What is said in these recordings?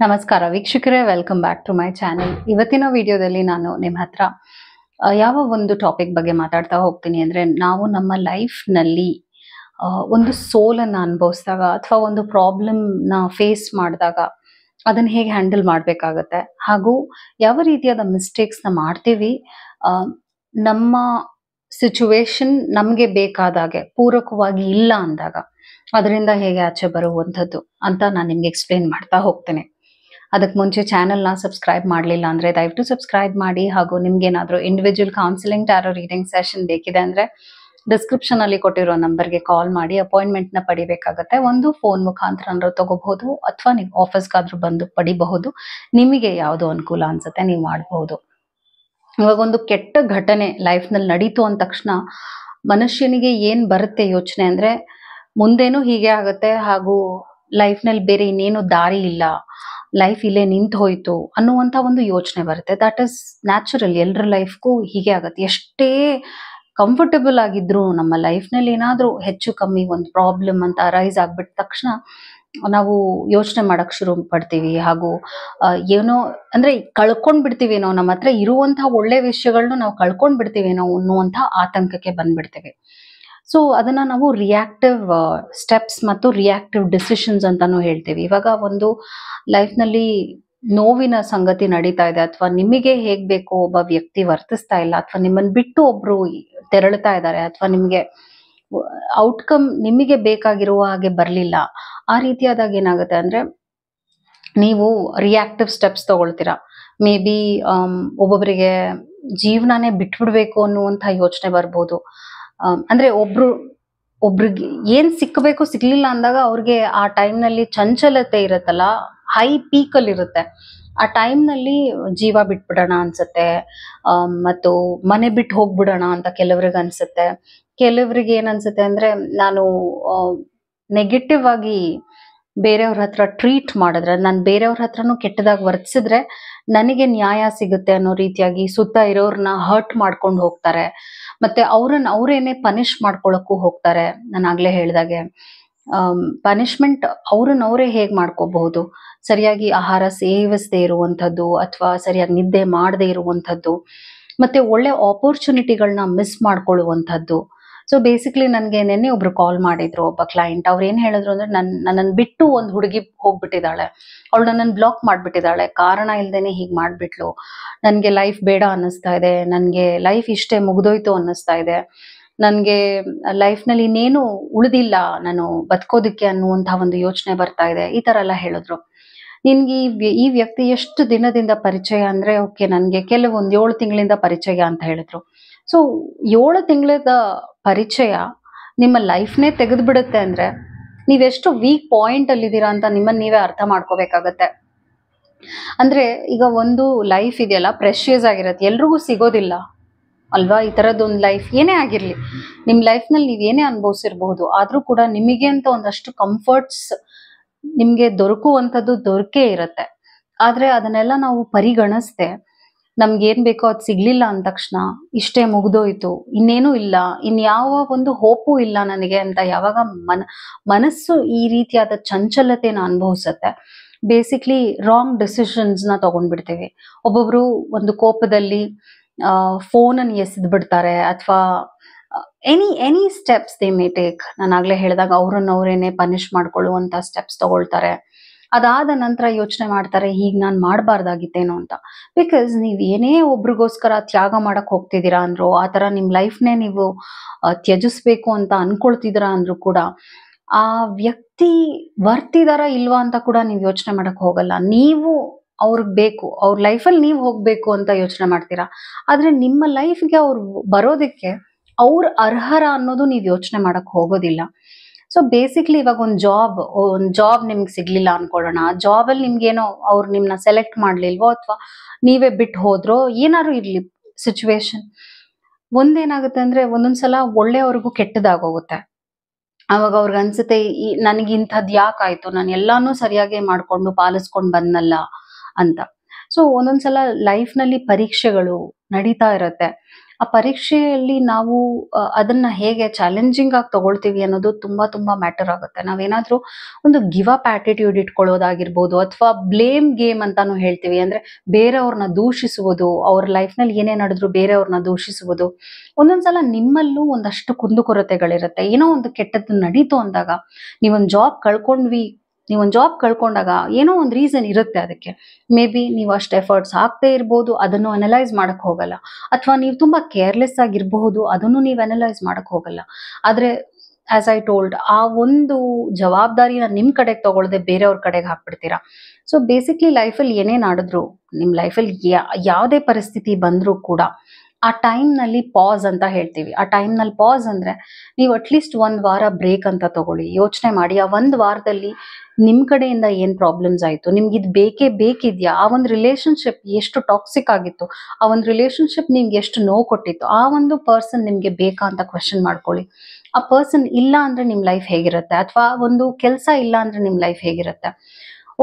ನಮಸ್ಕಾರ ವೀಕ್ಷಕರೇ, welcome back to my channel. ಇವತ್ತಿನ ವಿಡಿಯೋದಲ್ಲಿ ನಾನು ನಿಮ್ಮ ಹತ್ರ ಯಾವ ಒಂದು ಟಾಪಿಕ್ ಬಗ್ಗೆ ಮಾತಾಡ್ತಾ ಹೋಗ್ತೀನಿ ಅಂದ್ರೆ, ನಾವು ನಮ್ಮ ಲೈಫ್ನಲ್ಲಿ ಒಂದು ಸೋಲನ್ನು ಅನುಭವಿಸಿದಾಗ ಅಥವಾ ಒಂದು ಪ್ರಾಬ್ಲಮ್ನ ಫೇಸ್ ಮಾಡಿದಾಗ ಅದನ್ನು ಹೇಗೆ ಹ್ಯಾಂಡಲ್ ಮಾಡಬೇಕಾಗತ್ತೆ, ಹಾಗೂ ಯಾವ ರೀತಿಯಾದ ಮಿಸ್ಟೇಕ್ಸ್ನ ಮಾಡ್ತೀವಿ ಆ, ನಮ್ಮ ಸಿಚುವೇಶನ್ ನಮಗೆ ಬೇಕಾದಾಗೆ ಪೂರಕವಾಗಿ ಇಲ್ಲ ಅಂದಾಗ ಅದರಿಂದ ಹೇಗೆ ಆಚೆ ಬರುವಂಥದ್ದು ಅಂತ ನಾನು ನಿಮ್ಗೆ ಎಕ್ಸ್ಪ್ಲೇನ್ ಮಾಡ್ತಾ ಹೋಗ್ತೇನೆ. ಅದಕ್ಕೆ ಮುಂಚೆ ಚಾನೆಲ್ನ ಸಬ್ಸ್ಕ್ರೈಬ್ ಮಾಡಲಿಲ್ಲ ಅಂದರೆ ದಯವಿಟ್ಟು ಸಬ್ಸ್ಕ್ರೈಬ್ ಮಾಡಿ. ಹಾಗೂ ನಿಮ್ಗೇನಾದರೂ individual counselling tarot reading session ಬೇಕಿದೆ ಅಂದರೆ ಡಿಸ್ಕ್ರಿಪ್ಷನಲ್ಲಿ ಕೊಟ್ಟಿರೋ ನಂಬರ್ಗೆ ಕಾಲ್ ಮಾಡಿ ಅಪಾಯಿಂಟ್ಮೆಂಟ್ನ ಪಡಿಬೇಕಾಗತ್ತೆ. ಒಂದು ಫೋನ್ ಮುಖಾಂತರ ತಗೋಬಹುದು ಅಥವಾ ನೀವು ಆಫೀಸ್ಗಾದ್ರೂ ಬಂದು ಪಡಿಬಹುದು. ನಿಮಗೆ ಯಾವುದು ಅನುಕೂಲ ಅನ್ಸುತ್ತೆ ನೀವು ಮಾಡಬಹುದು. ಇವಾಗ ಒಂದು ಕೆಟ್ಟ ಘಟನೆ ಲೈಫ್ನಲ್ಲಿ ನಡೀತು ಅಂದ ತಕ್ಷಣ ಮನುಷ್ಯನಿಗೆ ಏನು ಬರುತ್ತೆ ಯೋಚನೆ ಅಂದರೆ, ಮುಂದೇನೂ ಹೀಗೆ ಆಗುತ್ತೆ ಹಾಗೂ ಲೈಫ್ನಲ್ಲಿ ಬೇರೆ ಇನ್ನೇನು ದಾರಿ ಇಲ್ಲ, ಲೈಫ್ ಇಲ್ಲೇ ನಿಂತು ಹೋಯ್ತು ಅನ್ನುವಂಥ ಒಂದು ಯೋಚನೆ ಬರುತ್ತೆ. ದಟ್ ಇಸ್ ನ್ಯಾಚುರಲ್, ಎಲ್ಲರ ಲೈಫ್ಗೂ ಹೀಗೆ ಆಗುತ್ತೆ. ಎಷ್ಟೇ ಕಂಫರ್ಟಬಲ್ ಆಗಿದ್ರು ನಮ್ಮ ಲೈಫ್ನಲ್ಲಿ ಏನಾದರೂ ಹೆಚ್ಚು ಕಮ್ಮಿ ಒಂದು ಪ್ರಾಬ್ಲಮ್ ಅಂತ ಅರೈಸ್ ಆಗ್ಬಿಟ್ಟ ತಕ್ಷಣ ನಾವು ಯೋಚನೆ ಮಾಡಕ್ ಶುರು ಪಡ್ತೀವಿ. ಹಾಗೂ ಏನೋ ಅಂದ್ರೆ ಕಳ್ಕೊಂಡ್ ಬಿಡ್ತೀವೇನೋ, ನಮ್ಮ ಹತ್ರ ಇರುವಂತಹ ಒಳ್ಳೆ ವಿಷಯಗಳನ್ನ ನಾವು ಕಳ್ಕೊಂಡ್ ಬಿಡ್ತೀವೇನೋ ಅನ್ನುವಂಥ ಆತಂಕಕ್ಕೆ ಬಂದ್ಬಿಡ್ತೀವಿ. ಸೊ ಅದನ್ನ ನಾವು ರಿಯಾಕ್ಟಿವ್ ಸ್ಟೆಪ್ಸ್ ಮತ್ತು ರಿಯಾಕ್ಟಿವ್ ಡಿಸಿಷನ್ಸ್ ಅಂತಾನು ಹೇಳ್ತೀವಿ. ಇವಾಗ ಒಂದು ಲೈಫ್ನಲ್ಲಿ ನೋವಿನ ಸಂಗತಿ ನಡೀತಾ ಇದೆ, ಅಥವಾ ನಿಮಗೆ ಹೇಗ್ ಬೇಕು ಒಬ್ಬ ವ್ಯಕ್ತಿ ವರ್ತಿಸ್ತಾ ಇಲ್ಲ, ಅಥವಾ ನಿಮ್ಮನ್ನ ಬಿಟ್ಟು ಒಬ್ರು ತೆರಳುತ್ತಾ ಇದ್ದಾರೆ, ಅಥವಾ ನಿಮಗೆ ಔಟ್ಕಮ್ ನಿಮಗೆ ಬೇಕಾಗಿರುವ ಹಾಗೆ ಬರಲಿಲ್ಲ, ಆ ರೀತಿಯಾದಾಗ ಏನಾಗುತ್ತೆ ಅಂದ್ರೆ ನೀವು ರಿಯಾಕ್ಟಿವ್ ಸ್ಟೆಪ್ಸ್ ತಗೊಳ್ತೀರಾ. ಮೇ ಬಿ ಒಬ್ಬೊಬ್ಬರಿಗೆ ಜೀವನನೇ ಬಿಟ್ಬಿಡ್ಬೇಕು ಅನ್ನುವಂಥ ಯೋಚನೆ ಬರ್ಬೋದು. ಅಂದ್ರೆ ಒಬ್ರಿಗೆ ಏನ್ ಸಿಕ್ಕಬೇಕು ಸಿಗ್ಲಿಲ್ಲ ಅಂದಾಗ ಅವ್ರಿಗೆ ಆ ಟೈಮ್ನಲ್ಲಿ ಚಂಚಲತೆ ಇರುತ್ತಲ್ಲ, ಹೈ ಪೀಕಲ್ಲಿ ಇರುತ್ತೆ. ಆ ಟೈಮ್ನಲ್ಲಿ ಜೀವ ಬಿಟ್ಬಿಡೋಣ ಅನ್ಸುತ್ತೆ, ಮತ್ತು ಮನೆ ಬಿಟ್ಟು ಹೋಗ್ಬಿಡೋಣ ಅಂತ ಕೆಲವ್ರಿಗೆ ಅನ್ಸುತ್ತೆ. ಕೆಲವ್ರಿಗೆ ಏನ್ ಅನ್ಸುತ್ತೆ ಅಂದ್ರೆ, ನಾನು ನೆಗೆಟಿವ್ ಆಗಿ ಬೇರೆಯವ್ರ ಹತ್ರ ಟ್ರೀಟ್ ಮಾಡಿದ್ರೆ, ನಾನು ಬೇರೆಯವ್ರ ಹತ್ರನೂ ಕೆಟ್ಟದಾಗಿ ವರ್ತಿಸಿದ್ರೆ ನನಗೆ ನ್ಯಾಯ ಸಿಗುತ್ತೆ ಅನ್ನೋ ರೀತಿಯಾಗಿ ಸುತ್ತ ಇರೋರ್ನ ಹರ್ಟ್ ಮಾಡ್ಕೊಂಡು ಹೋಗ್ತಾರೆ. ಮತ್ತೆ ಅವರೇನೆ ಪನಿಷ್ ಮಾಡ್ಕೊಳಕ್ಕೂ ಹೋಗ್ತಾರೆ. ನಾನು ಆಗ್ಲೇ ಹೇಳ್ದಾಗೆ ಪನಿಷ್ಮೆಂಟ್ ಅವರೇ ಹೇಗ್ ಮಾಡ್ಕೋಬಹುದು, ಸರಿಯಾಗಿ ಆಹಾರ ಸೇವಿಸದೇ ಇರುವಂಥದ್ದು, ಅಥವಾ ಸರಿಯಾಗಿ ನಿದ್ದೆ ಮಾಡದೇ ಇರುವಂಥದ್ದು, ಮತ್ತೆ ಒಳ್ಳೆ ಆಪರ್ಚುನಿಟಿಗಳನ್ನ ಮಿಸ್ ಮಾಡ್ಕೊಳ್ಳುವಂಥದ್ದು. ಸೊ ಬೇಸಿಕ್ಲಿ ನನಗೆ ನಿನ್ನೆ ಒಬ್ರು ಕಾಲ್ ಮಾಡಿದ್ರು, ಒಬ್ಬ ಕ್ಲೈಂಟ್. ಅವ್ರು ಏನ್ ಹೇಳಿದ್ರು ಅಂದ್ರೆ, ನನ್ನನ್ನು ಬಿಟ್ಟು ಒಂದು ಹುಡುಗಿ ಹೋಗ್ಬಿಟ್ಟಿದ್ದಾಳೆ, ಅವಳು ನನ್ನನ್ನು ಬ್ಲಾಕ್ ಮಾಡ್ಬಿಟ್ಟಿದ್ದಾಳೆ, ಕಾರಣ ಇಲ್ದೇನೆ ಹೀಗೆ ಮಾಡ್ಬಿಟ್ಲು, ನನಗೆ ಲೈಫ್ ಬೇಡ ಅನ್ನಿಸ್ತಾ ಇದೆ, ನನಗೆ ಲೈಫ್ ಇಷ್ಟೇ ಮುಗ್ದೋಯ್ತು ಅನ್ನಿಸ್ತಾ ಇದೆ, ನನಗೆ ಲೈಫ್ನಲ್ಲಿ ಇನ್ನೇನು ಉಳಿದಿಲ್ಲ ನಾನು ಬದುಕೋದಕ್ಕೆ ಅನ್ನುವಂಥ ಒಂದು ಯೋಚನೆ ಬರ್ತಾ ಇದೆ, ಈ ಥರ ಎಲ್ಲ ಹೇಳಿದ್ರು. ನಿನ್ಗೆ ಈ ವ್ಯಕ್ತಿ ಎಷ್ಟು ದಿನದಿಂದ ಪರಿಚಯ ಅಂದ್ರೆ, ಓಕೆ ನನಗೆ ಕೆಲವೊಂದು 7 ತಿಂಗಳಿಂದ ಪರಿಚಯ ಅಂತ ಹೇಳಿದ್ರು. ಸೊ 7 ತಿಂಗಳದ ಪರಿಚಯ ನಿಮ್ಮ ಲೈಫ್ನೇ ತೆಗೆದು ಬಿಡುತ್ತೆ ಅಂದ್ರೆ, ನೀವೆಷ್ಟು ವೀಕ್ ಪಾಯಿಂಟ್ ಅಲ್ಲಿ ಇದ್ದೀರಾ ಅಂತ ನಿಮ್ಮನ್ನ ನೀವೇ ಅರ್ಥ ಮಾಡ್ಕೋಬೇಕಾಗತ್ತೆ. ಅಂದ್ರೆ ಈಗ ಒಂದು ಲೈಫ್ ಇದೆಯಲ್ಲ, ಪ್ರೆಷಿಯಸ್ ಆಗಿರತ್ತೆ, ಎಲ್ರಿಗೂ ಸಿಗೋದಿಲ್ಲ ಅಲ್ವಾ? ಈ ತರದೊಂದು ಲೈಫ್ ಏನೇ ಆಗಿರ್ಲಿ, ನಿಮ್ ಲೈಫ್ನಲ್ಲಿ ನೀವ್ ಏನೇ ಅನುಭವಿಸಿರ್ಬಹುದು, ಆದ್ರೂ ಕೂಡ ನಿಮಗೆ ಅಂತ ಒಂದಷ್ಟು ಕಂಫರ್ಟ್ಸ್ ನಿಮ್ಗೆ ದೊರಕುವಂಥದ್ದು ದೊರಕೇ ಇರತ್ತೆ. ಆದ್ರೆ ಅದನ್ನೆಲ್ಲ ನಾವು ಪರಿಗಣಿಸ್ದೆ, ನಮ್ಗೆ ಏನ್ ಬೇಕೋ ಅದು ಸಿಗ್ಲಿಲ್ಲ ಅಂದ ತಕ್ಷಣ ಇಷ್ಟೇ ಮುಗ್ದೋಯ್ತು, ಇನ್ನೇನು ಇಲ್ಲ, ಇನ್ಯಾವ ಒಂದು ಹೋಪು ಇಲ್ಲ ನನಗೆ ಅಂತ ಯಾವಾಗ ಮನಸ್ಸು ಈ ರೀತಿಯಾದ ಚಂಚಲತೆನ ಅನುಭವಿಸುತ್ತೆ, ಬೇಸಿಕ್ಲಿ ರಾಂಗ್ ಡಿಸಿಷನ್ಸ್ ನ ತಗೊಂಡ್ಬಿಡ್ತೀವಿ. ಒಬ್ಬೊಬ್ರು ಒಂದು ಕೋಪದಲ್ಲಿ ಫೋನನ್ನು ಎಸೆದು ಬಿಡ್ತಾರೆ, ಅಥವಾ any steps they may take. ನಾನು ಆಗ್ಲೇ ಹೇಳಿದಾಗ ಅವರನ್ನೇ ಪನಿಷ್ ಮಾಡ್ಕೊಳ್ಳುವಂತ ಸ್ಟೆಪ್ಸ್ ತಗೊಳ್ತಾರೆ. ಅದಾದ ನಂತರ ಯೋಚನೆ ಮಾಡ್ತಾರೆ, ಹೀಗೆ ನಾನು ಮಾಡಬಾರ್ದಾಗಿತ್ತೇನೋ ಅಂತ. ಬಿಕಾಸ್ ನೀವು ಏನೇ ಒಬ್ರಿಗೋಸ್ಕರ ತ್ಯಾಗ ಮಾಡಕ್ ಹೋಗ್ತಿದ್ದೀರಾ ಅಂದ್ರು, ಆ ಥರ ನಿಮ್ಮ ಲೈಫ್ನೇ ನೀವು ತ್ಯಜಿಸ್ಬೇಕು ಅಂತ ಅನ್ಕೊಳ್ತಿದ್ದೀರಾ ಅಂದ್ರು ಕೂಡ, ಆ ವ್ಯಕ್ತಿ ಬರ್ತಿದಾರ ಇಲ್ವಾ ಅಂತ ಕೂಡ ನೀವು ಯೋಚನೆ ಮಾಡಕ್ ಹೋಗಲ್ಲ. ನೀವು ಅವ್ರಿಗೆ ಬೇಕು, ಅವ್ರ ಲೈಫಲ್ಲಿ ನೀವು ಹೋಗ್ಬೇಕು ಅಂತ ಯೋಚನೆ ಮಾಡ್ತೀರಾ. ಆದ್ರೆ ನಿಮ್ಮ ಲೈಫ್ಗೆ ಅವ್ರು ಬರೋದಕ್ಕೆ ಅವ್ರ ಅರ್ಹರ ಅನ್ನೋದು ನೀವು ಯೋಚನೆ ಮಾಡಕ್ ಹೋಗೋದಿಲ್ಲ. ಸೊ ಬೇಸಿಕ್ಲಿ ಇವಾಗ ಒಂದು ಜಾಬ್ ನಿಮ್ಗೆ ಸಿಗ್ಲಿಲ್ಲ ಅನ್ಕೊಳ್ಳೋಣ, ಆ ಜಾಬಲ್ಲಿ ನಿಮ್ಗೇನೋ ಅವ್ರು ನಿಮ್ನ ಸೆಲೆಕ್ಟ್ ಮಾಡ್ಲಿಲ್ವೋ, ಅಥವಾ ನೀವೇ ಬಿಟ್ಟು ಹೋದ್ರೋ, ಏನಾದ್ರು ಇರ್ಲಿ ಸಿಚುವೇಶನ್, ಒಂದೇನಾಗುತ್ತೆ ಅಂದ್ರೆ ಒಂದೊಂದ್ಸಲ ಒಳ್ಳೆಯವ್ರಿಗೂ ಕೆಟ್ಟದಾಗೋಗುತ್ತೆ. ಅವಾಗ ಅವ್ರಿಗೆ ಅನ್ಸುತ್ತೆ, ನನಗೆ ಇಂಥದ್ದು ಯಾಕಾಯ್ತು, ನಾನು ಎಲ್ಲಾನು ಸರಿಯಾಗಿ ಮಾಡ್ಕೊಂಡು ಪಾಲಿಸ್ಕೊಂಡು ಬಂದಲ್ಲ ಅಂತ. ಸೊ ಒಂದೊಂದ್ಸಲ ಲೈಫ್ನಲ್ಲಿ ಪರೀಕ್ಷೆಗಳು ನಡೀತಾ ಇರತ್ತೆ. ಆ ಪರೀಕ್ಷೆಯಲ್ಲಿ ನಾವು ಅದನ್ನ ಹೇಗೆ ಚಾಲೆಂಜಿಂಗ್ ಆಗಿ ತಗೊಳ್ತೀವಿ ಅನ್ನೋದು ತುಂಬಾ ತುಂಬಾ ಮ್ಯಾಟರ್ ಆಗುತ್ತೆ. ನಾವೇನಾದ್ರೂ ಒಂದು ಗಿವ್ ಅಪ್ ಆಟಿಟ್ಯೂಡ್ ಇಟ್ಕೊಳ್ಳೋದಾಗಿರ್ಬೋದು, ಅಥವಾ ಬ್ಲೇಮ್ ಗೇಮ್ ಅಂತಾನು ಹೇಳ್ತೀವಿ. ಅಂದ್ರೆ ಬೇರೆಯವ್ರನ್ನ ದೂಷಿಸುವುದು, ಅವ್ರ ಲೈಫ್ ನಲ್ಲಿ ಏನೇ ನಡೆದ್ರು ಬೇರೆಯವ್ರನ್ನ ದೂಷಿಸುವುದು. ಒಂದೊಂದ್ಸಲ ನಿಮ್ಮಲ್ಲೂ ಒಂದಷ್ಟು ಕುಂದುಕೊರತೆಗಳಿರುತ್ತೆ. ಏನೋ ಒಂದು ಕೆಟ್ಟದ್ದು ನಡೀತು ಅಂದಾಗ, ನೀವೊಂದ್ ಜಾಬ್ ಕಳ್ಕೊಂಡಾಗ ಏನೋ ಒಂದು ರೀಸನ್ ಇರುತ್ತೆ ಅದಕ್ಕೆ. ಮೇ ಬಿ ನೀವು ಅಷ್ಟು ಎಫರ್ಟ್ಸ್ ಹಾಕ್ದೇ ಇರ್ಬೋದು, ಅದನ್ನು ಅನಲೈಸ್ ಮಾಡಕ್ ಹೋಗಲ್ಲ. ಅಥವಾ ನೀವು ತುಂಬಾ ಕೇರ್ಲೆಸ್ ಆಗಿರಬಹುದು, ಅದನ್ನು ನೀವು ಅನಲೈಸ್ ಮಾಡಕ್ ಹೋಗಲ್ಲ. ಆದ್ರೆ ಆಸ್ ಐ ಟೋಲ್ಡ್, ಆ ಒಂದು ಜವಾಬ್ದಾರಿನ ನಿಮ್ ಕಡೆಗೆ ತಗೊಳ್ಳದೆ ಬೇರೆಯವ್ರ ಕಡೆಗೆ ಹಾಕ್ಬಿಡ್ತೀರಾ. ಸೊ ಬೇಸಿಕ್ಲಿ ಲೈಫಲ್ಲಿ ಏನೇ ಮಾಡಿದ್ರು, ನಿಮ್ ಲೈಫಲ್ಲಿ ಯಾವುದೇ ಪರಿಸ್ಥಿತಿ ಬಂದ್ರೂ ಕೂಡ ಆ ಟೈಮ್ ನಲ್ಲಿ ಪಾಸ್ ಅಂತ ಹೇಳ್ತೀವಿ. ಆ ಟೈಮ್ ನಲ್ಲಿ ಪಾಸ್ ಅಂದ್ರೆ ನೀವು ಅಟ್ಲೀಸ್ಟ್ 1 ವಾರ ಬ್ರೇಕ್ ಅಂತ ತಗೊಳ್ಳಿ. ಯೋಚನೆ ಮಾಡಿ, ಆ 1 ವಾರದಲ್ಲಿ ನಿಮ್ ಕಡೆಯಿಂದ ಏನ್ ಪ್ರಾಬ್ಲಮ್ಸ್ ಆಯ್ತು, ನಿಮ್ಗೆ ಇದು ಬೇಕಿದ್ಯಾ, ಆ ಒಂದು ರಿಲೇಶನ್ಶಿಪ್ ಎಷ್ಟು ಟಾಕ್ಸಿಕ್ ಆಗಿತ್ತು, ಆ ಒಂದು ರಿಲೇಶನ್ಶಿಪ್ ನಿಮ್ಗೆ ಎಷ್ಟು ನೋವು ಕೊಟ್ಟಿತ್ತು, ಆ ಒಂದು ಪರ್ಸನ್ ನಿಮ್ಗೆ ಬೇಕಾ ಅಂತ ಕ್ವೆಶನ್ ಮಾಡ್ಕೊಳ್ಳಿ. ಆ ಪರ್ಸನ್ ಇಲ್ಲ ಅಂದ್ರೆ ನಿಮ್ ಲೈಫ್ ಹೇಗಿರುತ್ತೆ, ಅಥವಾ ಒಂದು ಕೆಲಸ ಇಲ್ಲ ಅಂದ್ರೆ ನಿಮ್ ಲೈಫ್ ಹೇಗಿರುತ್ತೆ.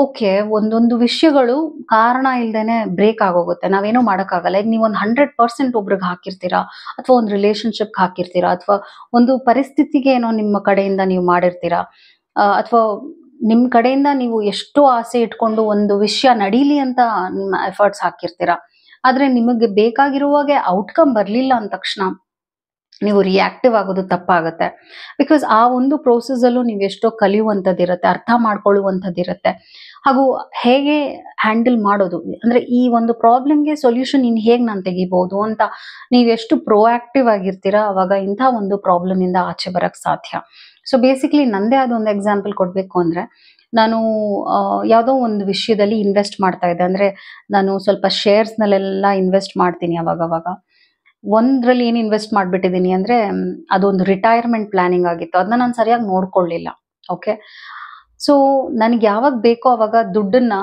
ಓಕೆ, ಒಂದೊಂದು ವಿಷಯಗಳು ಕಾರಣ ಇಲ್ದೇನೆ ಬ್ರೇಕ್ ಆಗೋಗುತ್ತೆ, ನಾವೇನೋ ಮಾಡೋಕ್ಕಾಗಲ್ಲ. ಈಗ ನೀವು ಒಂದು 100% ಒಬ್ರಿಗೆ ಹಾಕಿರ್ತೀರಾ, ಅಥವಾ ಒಂದು ರಿಲೇಶನ್ಶಿಪ್ ಹಾಕಿರ್ತೀರಾ, ಅಥವಾ ಒಂದು ಪರಿಸ್ಥಿತಿಗೆ ಏನೋ ನಿಮ್ಮ ಕಡೆಯಿಂದ ನೀವು ಮಾಡಿರ್ತೀರಾ, ಅಥವಾ ನಿಮ್ ಕಡೆಯಿಂದ ನೀವು ಎಷ್ಟೋ ಆಸೆ ಇಟ್ಕೊಂಡು ಒಂದು ವಿಷಯ ನಡೀಲಿ ಅಂತ ನಿಮ್ಮ ಎಫರ್ಟ್ಸ್ ಹಾಕಿರ್ತೀರಾ. ಆದ್ರೆ ನಿಮಗೆ ಬೇಕಾಗಿರುವಾಗೆ ಔಟ್ಕಮ್ ಬರ್ಲಿಲ್ಲ ಅಂದ ತಕ್ಷಣ ನೀವು ರಿಯಾಕ್ಟಿವ್ ಆಗೋದು ತಪ್ಪಾಗುತ್ತೆ. ಬಿಕಾಸ್ ಆ ಒಂದು ಪ್ರೋಸೆಸ್ ಅಲ್ಲೂ ನೀವು ಎಷ್ಟೋ ಕಲಿಯುವಂಥದ್ದಿರುತ್ತೆ, ಅರ್ಥ ಮಾಡ್ಕೊಳ್ಳುವಂಥದ್ದಿರುತ್ತೆ. ಹಾಗೂ ಹೇಗೆ ಹ್ಯಾಂಡಲ್ ಮಾಡೋದು, ಅಂದ್ರೆ ಈ ಒಂದು ಪ್ರಾಬ್ಲಮ್ಗೆ ಸೊಲ್ಯೂಷನ್ ಇನ್ ಹೇಗೆ ನಾನು ತೆಗಿಬಹುದು ಅಂತ ನೀವೆಷ್ಟು ಪ್ರೋಆಕ್ಟಿವ್ ಆಗಿರ್ತೀರಾ, ಅವಾಗ ಇಂಥ ಒಂದು ಪ್ರಾಬ್ಲಮ್ ಇಂದ ಆಚೆ ಬರಕ್ ಸಾಧ್ಯ. ಸೊ ಬೇಸಿಕ್ಲಿ ನಂದೇ ಆದ ಒಂದು ಎಕ್ಸಾಂಪಲ್ ಕೊಡ್ಬೇಕು ಅಂದ್ರೆ, ನಾನು ಯಾವುದೋ ಒಂದು ವಿಷಯದಲ್ಲಿ ಇನ್ವೆಸ್ಟ್ ಮಾಡ್ತಾ ಇದ್ದೆ. ಅಂದ್ರೆ ನಾನು ಸ್ವಲ್ಪ ಶೇರ್ಸ್ ನಲ್ಲೆಲ್ಲ ಇನ್ವೆಸ್ಟ್ ಮಾಡ್ತೀನಿ ಅವಾಗ. ಒಂದ್ರಲ್ಲಿ ಏನ್ ಇನ್ವೆಸ್ಟ್ ಮಾಡ್ಬಿಟ್ಟಿದೀನಿ ಅಂದ್ರೆ, ಅದೊಂದು ರಿಟೈರ್ಮೆಂಟ್ ಪ್ಲಾನಿಂಗ್ ಆಗಿತ್ತು. ಅದನ್ನ ನಾನು ಸರಿಯಾಗಿ ನೋಡ್ಕೊಳ್ಳಿಲ್ಲ. ಓಕೆ, ಸೊ ನನಗೆ ಯಾವಾಗ ಬೇಕೋ ಅವಾಗ ದುಡ್ಡನ್ನ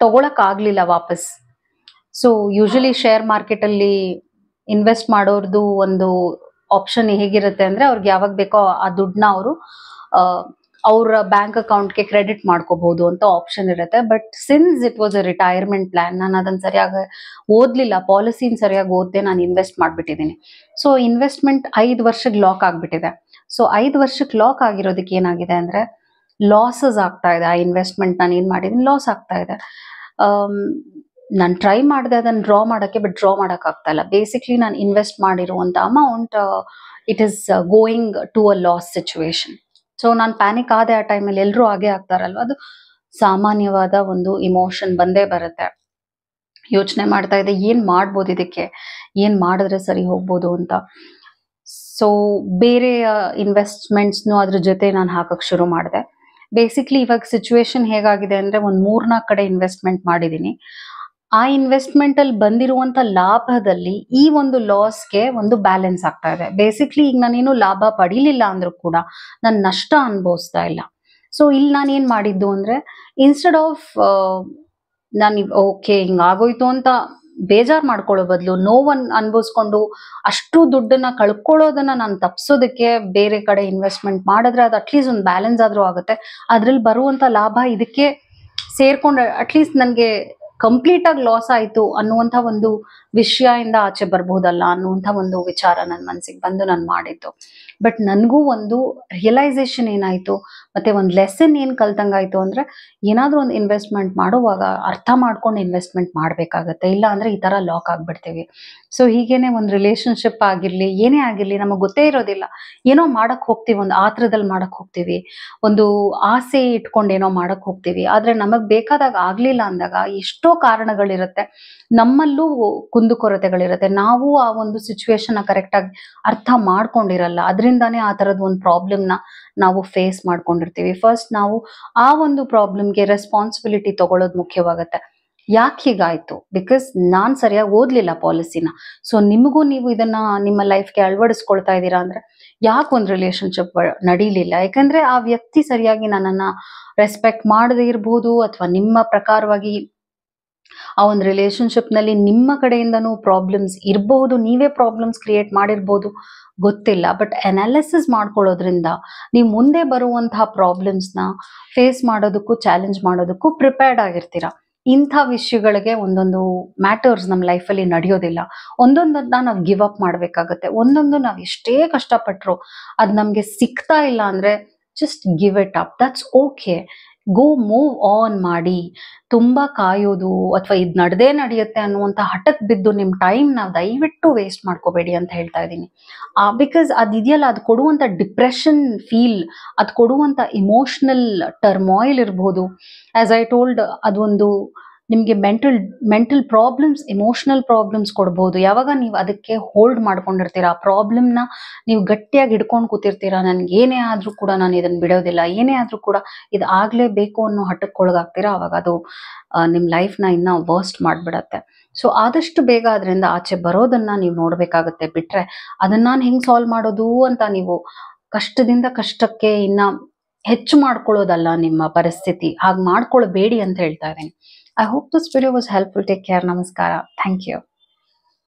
ತಗೊಳಕ್ ಆಗ್ಲಿಲ್ಲ ವಾಪಸ್. ಸೊ ಯೂಶಲಿ ಶೇರ್ ಮಾರ್ಕೆಟ್ ಅಲ್ಲಿ ಇನ್ವೆಸ್ಟ್ ಮಾಡೋರ್ದು ಒಂದು ಆಪ್ಷನ್ ಹೇಗಿರುತ್ತೆ ಅಂದ್ರೆ, ಅವ್ರಿಗೆ ಯಾವಾಗ ಬೇಕೋ ಆ ದುಡ್ಡನ್ನ ಅವರು ಅವ್ರ ಬ್ಯಾಂಕ್ ಅಕೌಂಟ್ಗೆ ಕ್ರೆಡಿಟ್ ಮಾಡ್ಕೋಬಹುದು ಅಂತ ಆಪ್ಷನ್ ಇರುತ್ತೆ. But since it was a retirement plan, ನಾನು ಅದನ್ನ ಸರಿಯಾಗಿ ಓದ್ಲಿಲ್ಲ, ಪಾಲಿಸಿನ ಸರಿಯಾಗಿ ಓದ್ದೆ ನಾನು ಇನ್ವೆಸ್ಟ್ ಮಾಡ್ಬಿಟ್ಟಿದ್ದೀನಿ. ಸೊ ಇನ್ವೆಸ್ಟ್ಮೆಂಟ್ 5 ವರ್ಷಕ್ಕೆ ಲಾಕ್ ಆಗ್ಬಿಟ್ಟಿದೆ. ಸೊ 5 ವರ್ಷಕ್ಕೆ ಲಾಕ್ ಆಗಿರೋದಕ್ಕೆ ಏನಾಗಿದೆ ಅಂದ್ರೆ, ಲಾಸಸ್ ಆಗ್ತಾ ಇದೆ. ಆ ಇನ್ವೆಸ್ಟ್ಮೆಂಟ್ ನಾನು ಏನ್ ಮಾಡಿದೀನಿ ಲಾಸ್ ಆಗ್ತಾ ಇದೆ. ನಾನು ಟ್ರೈ ಮಾಡಿದೆ ಅದನ್ನ ಡ್ರಾ ಮಾಡಕ್ಕೆ, ಬಟ್ ಡ್ರಾ ಮಾಡಕ್ ಆಗ್ತಾ ಇಲ್ಲ. ಬೇಸಿಕ್ಲಿ ನಾನು ಇನ್ವೆಸ್ಟ್ ಮಾಡಿರುವಂತ amount it is going to a loss situation. So ನಾನು ಪ್ಯಾನಿಕ್ ಆದೆ. ಆ ಟೈಮಲ್ಲಿ ಎಲ್ಲರೂ ಹಾಗೆ ಆಗ್ತಾರಲ್ವ, ಅದು ಸಾಮಾನ್ಯವಾದ ಒಂದು ಇಮೋಷನ್ ಬಂದೇ ಬರುತ್ತೆ. ಯೋಚನೆ ಮಾಡ್ತಾ ಇದ್ದೆ, ಏನ್ ಮಾಡ್ಬೋದು ಇದಕ್ಕೆ, ಏನ್ ಮಾಡಿದ್ರೆ ಸರಿ ಹೋಗ್ಬೋದು ಅಂತ. ಸೊ ಬೇರೆ ಇನ್ವೆಸ್ಟ್ಮೆಂಟ್ಸ್ನು ಅದ್ರ ಜೊತೆ ನಾನು ಹಾಕಕ್ ಶುರು ಮಾಡಿದೆ. ಬೇಸಿಕ್ಲಿ ಇವಾಗ ಸಿಚುವೇಶನ್ ಹೇಗಾಗಿದೆ ಅಂದ್ರೆ, ಒಂದು 3-4 ಕಡೆ ಇನ್ವೆಸ್ಟ್ಮೆಂಟ್ ಮಾಡಿದೀನಿ. ಆ ಇನ್ವೆಸ್ಟ್ಮೆಂಟ್ ಅಲ್ಲಿ ಬಂದಿರುವಂತ ಲಾಭದಲ್ಲಿ ಈ ಒಂದು ಲಾಸ್ಗೆ ಒಂದು ಬ್ಯಾಲೆನ್ಸ್ ಆಗ್ತಾ ಇದೆ. ಬೇಸಿಕ್ಲಿ ಈಗ ನಾನೇನು ಲಾಭ ಪಡಿಲಿಲ್ಲ ಅಂದ್ರೂ ಕೂಡ ನಾನು ನಷ್ಟ ಅನುಭವಿಸ್ತಾ ಇಲ್ಲ. ಸೊ ಇಲ್ಲಿ ನಾನು ಏನ್ ಮಾಡಿದ್ದು ಅಂದ್ರೆ, ಇನ್ಸ್ಟೆಡ್ ಆಫ್ ನಾನು ಓಕೆ ಹಿಂಗಾಗೋಯ್ತು ಅಂತ ಬೇಜಾರ್ ಮಾಡ್ಕೊಳ್ಳೋ ಬದಲು, ನೋವನ್ನ ಅನುಭವಿಸ್ಕೊಂಡು ಅಷ್ಟು ದುಡ್ಡನ್ನ ಕಳ್ಕೊಳ್ಳೋದನ್ನ ನಾನು ತಪ್ಸೋದಕ್ಕೆ ಬೇರೆ ಕಡೆ ಇನ್ವೆಸ್ಟ್ಮೆಂಟ್ ಮಾಡಿದ್ರೆ ಅದು ಅಟ್ಲೀಸ್ಟ್ ಒಂದು ಬ್ಯಾಲೆನ್ಸ್ ಆದ್ರೂ ಆಗುತ್ತೆ. ಅದ್ರಲ್ಲಿ ಬರುವಂತ ಲಾಭ ಇದಕ್ಕೆ ಸೇರ್ಕೊಂಡು ಅಟ್ಲೀಸ್ಟ್ ನನಗೆ ಕಂಪ್ಲೀಟ್ ಆಗಿ ಲಾಸ್ ಆಯ್ತು ಅನ್ನುವಂಥ ಒಂದು ವಿಷಯದಿಂದ ಆಚೆ ಬರ್ಬೋದಲ್ಲ ಅನ್ನುವಂಥ ಒಂದು ವಿಚಾರ ನನ್ನ ಮನಸ್ಸಿಗೆ ಬಂದು ನಾನು ಮಾಡಿದ್ದು. ಬಟ್ ನನಗೂ ಒಂದು ರಿಯಲೈಸೇಷನ್ ಏನಾಯ್ತು, ಮತ್ತೆ ಒಂದು ಲೆಸನ್ ಏನ್ ಕಲ್ತಂಗಾಯ್ತು ಅಂದ್ರೆ, ಏನಾದ್ರೂ ಒಂದು ಇನ್ವೆಸ್ಟ್ಮೆಂಟ್ ಮಾಡುವಾಗ ಅರ್ಥ ಮಾಡ್ಕೊಂಡು ಇನ್ವೆಸ್ಟ್ಮೆಂಟ್ ಮಾಡ್ಬೇಕಾಗತ್ತೆ, ಇಲ್ಲ ಅಂದ್ರೆ ಈ ತರ ಲಾಕ್ ಆಗ್ಬಿಡ್ತೀವಿ. ಸೊ ಹೀಗೇನೆ ಒಂದು ರಿಲೇಶನ್ಶಿಪ್ ಆಗಿರ್ಲಿ, ಏನೇ ಆಗಿರ್ಲಿ, ನಮಗೆ ಗೊತ್ತೇ ಇರೋದಿಲ್ಲ, ಏನೋ ಮಾಡಕ್ ಹೋಗ್ತೀವಿ, ಒಂದು ಆತ್ರದಲ್ಲಿ ಮಾಡಕ್ ಹೋಗ್ತೀವಿ, ಒಂದು ಆಸೆ ಇಟ್ಕೊಂಡು ಏನೋ ಮಾಡಕ್ ಹೋಗ್ತೀವಿ. ಆದ್ರೆ ನಮಗ್ ಬೇಕಾದಾಗ ಆಗ್ಲಿಲ್ಲ ಅಂದಾಗ ಎಷ್ಟೋ ಕಾರಣಗಳಿರುತ್ತೆ, ನಮ್ಮಲ್ಲೂ ಕುಂದುಕೊರತೆಗಳಿರುತ್ತೆ. ನಾವು ಆ ಒಂದು ಸಿಚುವೇಶನ್ ಕರೆಕ್ಟ್ ಆಗಿ ಅರ್ಥ ಮಾಡ್ಕೊಂಡಿರಲ್ಲ, ಅದರಿಂದಾನೇ ಆ ತರದ ಒಂದು ಪ್ರಾಬ್ಲಮ್ನ ನಾವು ಫೇಸ್ ಮಾಡ್ಕೊಂಡಿರ್ತೀವಿ. ಫಸ್ಟ್ ನಾವು ಆ ಒಂದು ಪ್ರಾಬ್ಲಮ್ಗೆ ರೆಸ್ಪಾನ್ಸಿಬಿಲಿಟಿ ತಗೊಳ್ಳೋದು ಮುಖ್ಯವಾಗತ್ತೆ. ಯಾಕೆ ಹೀಗಾಯ್ತು? ಬಿಕಾಸ್ ನಾನ್ ಸರಿಯಾಗಿ ಓದ್ಲಿಲ್ಲ ಪಾಲಿಸಿನ. ಸೊ ನಿಮಗೂ ನೀವು ಇದನ್ನ ನಿಮ್ಮ ಲೈಫ್ಗೆ ಅಳವಡಿಸ್ಕೊಳ್ತಾ ಇದ್ದೀರಾ ಅಂದ್ರೆ, ಯಾಕೆ ಒಂದು ರಿಲೇಶನ್ಶಿಪ್ ನಡೀಲಿಲ್ಲ? ಯಾಕಂದ್ರೆ ಆ ವ್ಯಕ್ತಿ ಸರಿಯಾಗಿ ನನ್ನನ್ನ ರೆಸ್ಪೆಕ್ಟ್ ಮಾಡದೇ ಇರ್ಬೋದು, ಅಥವಾ ನಿಮ್ಮ ಪ್ರಕಾರವಾಗಿ ಆ ಒಂದು ರಿಲೇಶನ್ಶಿಪ್ ನಲ್ಲಿ ನಿಮ್ಮ ಕಡೆಯಿಂದನೂ ಪ್ರಾಬ್ಲಮ್ಸ್ ಇರಬಹುದು, ನೀವೇ ಪ್ರಾಬ್ಲಮ್ಸ್ ಕ್ರಿಯೇಟ್ ಮಾಡಿರ್ಬೋದು, ಗೊತ್ತಿಲ್ಲ. ಬಟ್ ಅನಾಲಿಸಿಸ್ ಮಾಡ್ಕೊಳ್ಳೋದ್ರಿಂದ ನೀವು ಮುಂದೆ ಬರುವಂತಹ ಪ್ರಾಬ್ಲಮ್ಸ್ನ ಫೇಸ್ ಮಾಡೋದಕ್ಕೂ ಚಾಲೆಂಜ್ ಮಾಡೋದಕ್ಕೂ ಪ್ರಿಪೇರ್ಡ್ ಆಗಿರ್ತೀರಾ. ಇಂಥ ವಿಷಯಗಳಿಗೆ ಒಂದೊಂದು ಮ್ಯಾಟರ್ಸ್ ನಮ್ಮ ಲೈಫಲ್ಲಿ ನಡೆಯೋದಿಲ್ಲ. ಒಂದೊಂದನ್ನ ನಾವು ಗಿವ್ ಅಪ್ ಮಾಡ್ಬೇಕಾಗತ್ತೆ. ಒಂದೊಂದು ನಾವು ಎಷ್ಟೇ ಕಷ್ಟಪಟ್ರು ಅದು ನಮ್ಗೆ ಸಿಗ್ತಾ ಇಲ್ಲ ಅಂದ್ರೆ just give it up, that's okay. Go move on ಮಾಡಿ. ತುಂಬಾ ಕಾಯೋದು ಅಥವಾ ಇದು ನಡ್ದೇ ನಡೆಯುತ್ತೆ ಅನ್ನುವಂಥ ಹಠಕ್ ಬಿದ್ದು ನಿಮ್ಮ ಟೈಮ್ ನಾವು ದಯವಿಟ್ಟು ವೇಸ್ಟ್ ಮಾಡ್ಕೋಬೇಡಿ ಅಂತ ಹೇಳ್ತಾ ಇದ್ದೀನಿ. ಬಿಕಾಸ್ ಅದಿದೆಯಲ್ಲ, ಅದು ಕೊಡುವಂಥ ಡಿಪ್ರೆಷನ್ ಫೀಲ್, ಅದು ಕೊಡುವಂಥ ಇಮೋಷನಲ್ ಟರ್ಮಾಯಿಲ್ ಇರ್ಬೋದು. ಆಸ್ ಐ ಟೋಲ್ಡ್, ಅದೊಂದು ನಿಮಗೆ ಮೆಂಟಲ್ ಪ್ರಾಬ್ಲಮ್ಸ್, ಇಮೋಷನಲ್ ಪ್ರಾಬ್ಲಮ್ಸ್ ಕೊಡ್ಬೋದು. ಯಾವಾಗ ನೀವು ಅದಕ್ಕೆ ಹೋಲ್ಡ್ ಮಾಡ್ಕೊಂಡಿರ್ತೀರಾ, ಆ ಪ್ರಾಬ್ಲಮ್ನ ನೀವು ಗಟ್ಟಿಯಾಗಿ ಹಿಡ್ಕೊಂಡು ಕೂತಿರ್ತೀರಾ, ನನ್ಗೆ ಏನೇ ಆದ್ರೂ ಕೂಡ ನಾನು ಇದನ್ನ ಬಿಡೋದಿಲ್ಲ, ಏನೇ ಆದ್ರೂ ಕೂಡ ಇದು ಆಗ್ಲೇಬೇಕು ಅನ್ನೋ ಹಠಕ್ಕೊಳಗಾಗ್ತೀರಾ, ಅವಾಗ ಅದು ನಿಮ್ಮ ಲೈಫ್ನ ಇನ್ನ ವರ್ಸ್ಟ್ ಮಾಡ್ಬಿಡತ್ತೆ. ಸೊ ಆದಷ್ಟು ಬೇಗ ಅದರಿಂದ ಆಚೆ ಬರೋದನ್ನ ನೀವು ನೋಡ್ಬೇಕಾಗತ್ತೆ. ಬಿಟ್ರೆ ಅದನ್ನ ನಾನು ಹೆಂಗ್ ಸಾಲ್ವ್ ಮಾಡೋದು ಅಂತ ನೀವು ಕಷ್ಟದಿಂದ ಕಷ್ಟಕ್ಕೆ ಇನ್ನ ಹೆಚ್ಚು ಮಾಡ್ಕೊಳ್ಳೋದಲ್ಲ ನಿಮ್ಮ ಪರಿಸ್ಥಿತಿ. ಹಾಗೆ ಮಾಡ್ಕೊಳ್ಬೇಡಿ ಅಂತ ಹೇಳ್ತಾ ಇದ್ದೀನಿ. I hope this video was helpful. Take care. Namaskara. Thank you.